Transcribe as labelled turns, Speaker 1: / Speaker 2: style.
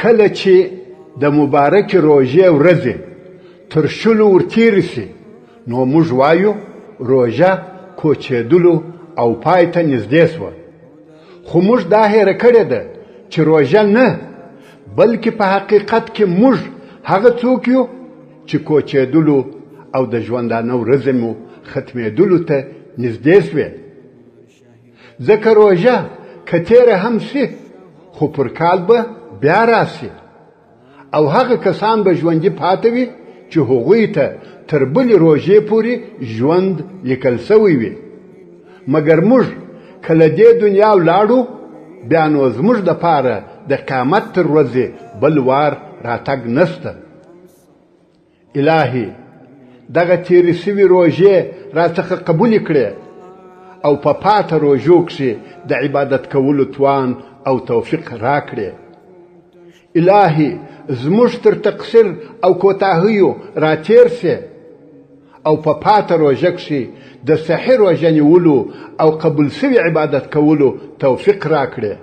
Speaker 1: کله چې د مبارکې روژې ورځې تر شلو ورتېرې سي نو موږ وایو روژه کوچېدلو او پای ته نږدې سوه. خو موږ دا هیره کړې ده چې روژه نه بلکې په حقیقت کې موږ هغه څوک یو چې کوچېدلو او د ژوندانه ورځې مو ختمېدلو ته نږدې سوې. ځکه روژه که تېره هم سي خو پر کال به بیا راسي او هغه کسان به ژوندي پاته وي چې هغوی ته تر بلې روژې پورې ژوند لیکل سوی وي. مګر موږ که له دې دنیا ولاړو بیا نو زموږ دپاره د قیامت تر ورځې بل وار راتګ نسته. الهي دغه تیرې سوي روژې راڅخه قبولې کړې او په پاته روژو کښې د عبادت کولو توان او توفیق راکړې. الهي زموږ تر تقصیر او کوتاهیو راتېر سې او په پاته روژه کښې د صحیح روژه نیولو او قبول سوي عبادت کولو توفیق راکړې.